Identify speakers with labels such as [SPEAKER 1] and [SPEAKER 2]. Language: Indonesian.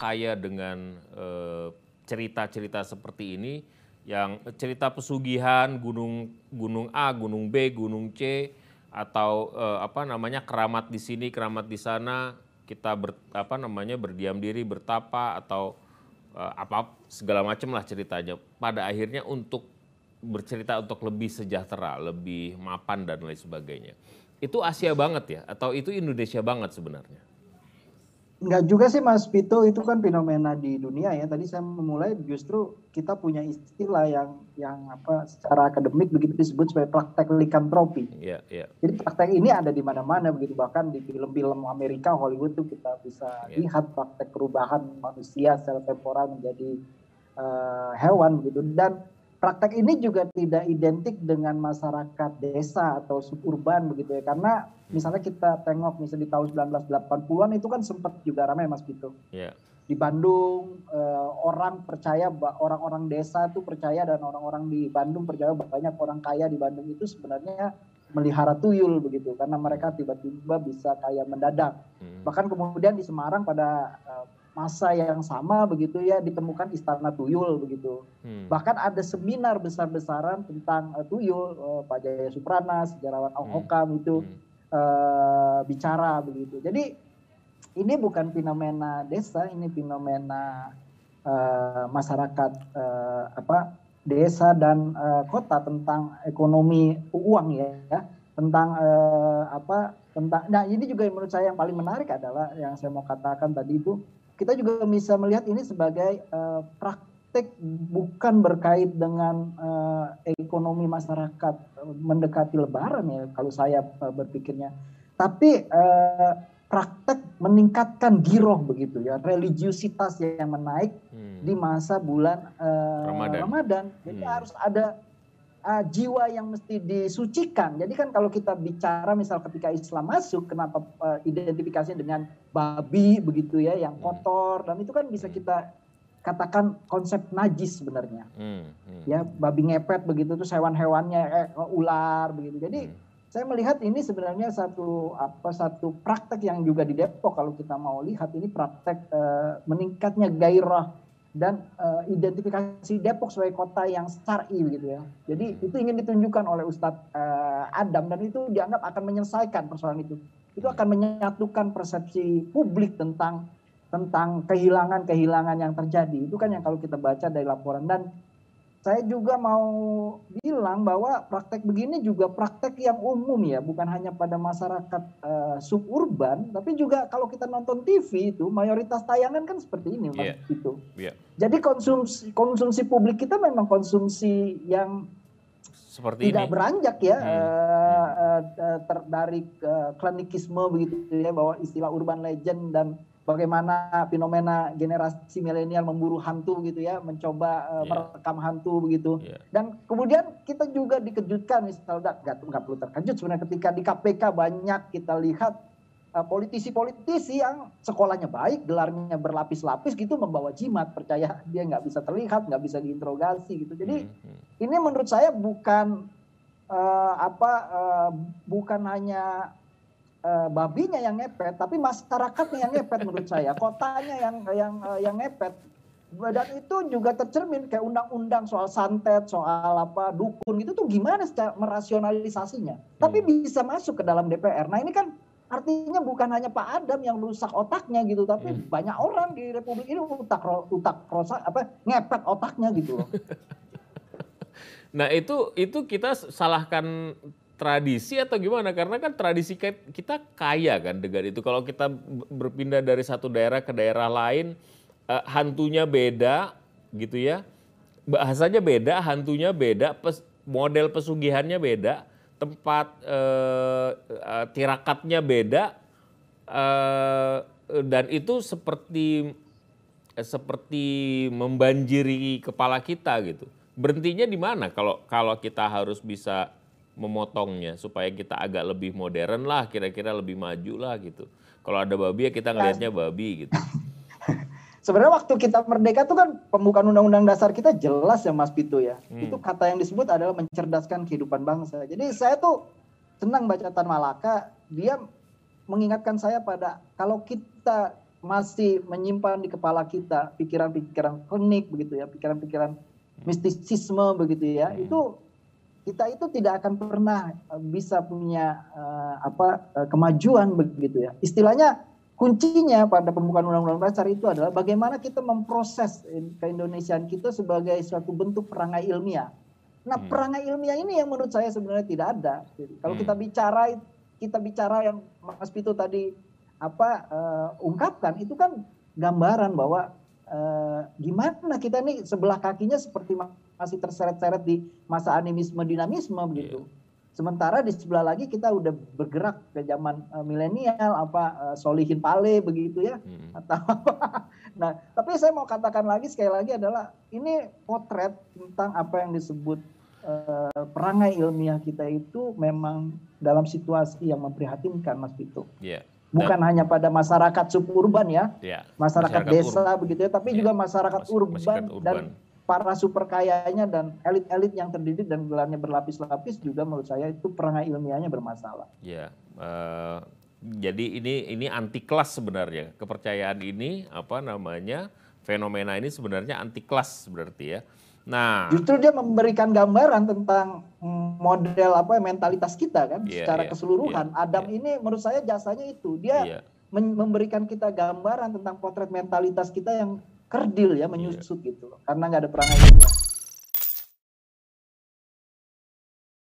[SPEAKER 1] kaya dengan cerita-cerita seperti ini, yang cerita pesugihan gunung A, gunung B, gunung C, atau keramat di sini, keramat di sana, kita berdiam diri, bertapa, atau segala macam lah ceritanya. Pada akhirnya untuk bercerita untuk lebih sejahtera, lebih mapan dan lain sebagainya. Itu Asia banget ya, atau itu Indonesia banget sebenarnya?
[SPEAKER 2] Enggak juga sih Mas Vito, itu kan fenomena di dunia ya. Tadi saya memulai justru kita punya istilah yang secara akademik begitu disebut sebagai praktek likantropi.
[SPEAKER 1] Iya, iya.
[SPEAKER 2] Jadi praktek ini ada di mana-mana begitu, bahkan di film-film Amerika, Hollywood tuh kita bisa lihat praktek perubahan manusia secara temporal menjadi hewan begitu. Dan praktek ini juga tidak identik dengan masyarakat desa atau suburban begitu ya, karena misalnya kita tengok misalnya di tahun 1980-an itu kan sempat juga ramai Mas Vito.
[SPEAKER 1] Yeah.
[SPEAKER 2] Di Bandung orang percaya, orang-orang desa itu percaya, dan orang-orang di Bandung percaya banyak orang kaya di Bandung itu sebenarnya melihara tuyul begitu, karena mereka tiba-tiba bisa kaya mendadak. Bahkan kemudian di Semarang pada masa yang sama begitu ya ditemukan istana tuyul begitu. Bahkan ada seminar besar-besaran tentang tuyul, Pak Jaya Suprana, sejarawan Hokam itu bicara begitu. Jadi ini bukan fenomena desa, ini fenomena masyarakat desa dan kota tentang ekonomi uang ya, tentang nah ini juga menurut saya yang paling menarik adalah yang saya mau katakan tadi itu, kita juga bisa melihat ini sebagai praktek bukan berkait dengan ekonomi masyarakat mendekati Lebaran ya kalau saya berpikirnya, tapi praktek meningkatkan giroh begitu ya, religiusitas yang menaik di masa bulan Ramadan. Jadi harus ada jiwa yang mesti disucikan. Jadi kan kalau kita bicara misal ketika Islam masuk, kenapa identifikasinya dengan babi begitu ya, yang kotor, dan itu kan bisa kita katakan konsep najis sebenarnya. Ya, babi ngepet begitu tuh hewan-hewannya ular begitu. Jadi saya melihat ini sebenarnya satu praktek yang juga di Depok, kalau kita mau lihat ini praktek meningkatnya gairah dan identifikasi Depok sebagai kota yang syar'i begitu ya. Jadi itu ingin ditunjukkan oleh Ustadz Adam, dan itu dianggap akan menyelesaikan persoalan itu. Itu akan menyatukan persepsi publik tentang kehilangan yang terjadi. Itu kan yang kalau kita baca dari laporan. Dan saya juga mau bilang bahwa praktek begini juga praktek yang umum ya, bukan hanya pada masyarakat suburban, tapi juga kalau kita nonton TV itu mayoritas tayangan kan seperti ini Mas itu. Jadi konsumsi publik kita memang konsumsi yang seperti tidak beranjak ya, dari klinikisme begitu ya, bahwa istilah urban legend dan bagaimana fenomena generasi milenial memburu hantu gitu ya, mencoba merekam hantu begitu. Dan kemudian kita juga dikejutkan, misalnya nggak perlu terkejut sebenarnya ketika di KPK banyak kita lihat politisi-politisi yang sekolahnya baik, gelarnya berlapis-lapis gitu, membawa jimat, percaya dia nggak bisa terlihat, nggak bisa diinterogasi gitu. Jadi ini menurut saya bukan bukan hanya babinya yang ngepet, tapi masyarakatnya yang ngepet menurut saya, kotanya yang ngepet. Dan itu juga tercermin kayak undang-undang soal santet, soal dukun itu tuh gimana secara merasionalisasinya. Tapi bisa masuk ke dalam DPR. Nah ini kan artinya bukan hanya Pak Adam yang rusak otaknya gitu, tapi banyak orang di Republik ini ngepet otaknya gitu loh.
[SPEAKER 1] Nah itu kita salahkan tradisi atau gimana? Karena kan tradisi kita kaya kan dengan itu. Kalau kita berpindah dari satu daerah ke daerah lain, hantunya beda gitu ya. Bahasanya beda, hantunya beda, model pesugihannya beda, tempat tirakatnya beda, dan itu seperti membanjiri kepala kita gitu. Berhentinya di mana kalau kita harus bisa memotongnya supaya kita agak lebih modern lah, kira-kira lebih maju lah gitu. Kalau ada babi ya kita ngelihatnya babi gitu.
[SPEAKER 2] Sebenarnya waktu kita merdeka tuh kan pembukaan undang-undang dasar kita jelas ya Mas Pito ya. Itu kata yang disebut adalah mencerdaskan kehidupan bangsa. Jadi saya tuh senang baca Tan Malaka, dia mengingatkan saya pada kalau kita masih menyimpan di kepala kita pikiran-pikiran klinik begitu ya, pikiran-pikiran mistisisme begitu ya, itu kita itu tidak akan pernah bisa punya kemajuan begitu ya. Istilahnya kuncinya pada pembukaan Undang-Undang Dasar itu adalah bagaimana kita memproses keindonesiaan kita sebagai suatu bentuk perangai ilmiah. Nah, perangai ilmiah ini yang menurut saya sebenarnya tidak ada. Jadi, kalau kita bicara yang Mas Vito tadi ungkapkan, itu kan gambaran bahwa gimana kita nih sebelah kakinya seperti masih terseret-seret di masa animisme dinamisme begitu. Sementara di sebelah lagi kita udah bergerak ke zaman milenial Solihin Pale begitu ya atau apa. Nah, tapi saya mau katakan lagi sekali lagi adalah ini potret tentang apa yang disebut perangai ilmiah kita itu memang dalam situasi yang memprihatinkan, Mas Vito. Bukan hanya pada masyarakat suburban ya, masyarakat desa begitu ya, tapi juga masyarakat urban dan para super kayanya dan elit-elit yang terdidik dan gelarnya berlapis-lapis juga menurut saya itu perangai ilmiahnya bermasalah.
[SPEAKER 1] Jadi ini anti kelas sebenarnya, kepercayaan ini fenomena ini sebenarnya anti kelas berarti ya. Nah,
[SPEAKER 2] justru dia memberikan gambaran tentang model mentalitas kita kan secara keseluruhan. Adam ini menurut saya jasanya itu dia memberikan kita gambaran tentang potret mentalitas kita yang kerdil ya, menyusut gitu loh, karena nggak ada perangai ilmiah.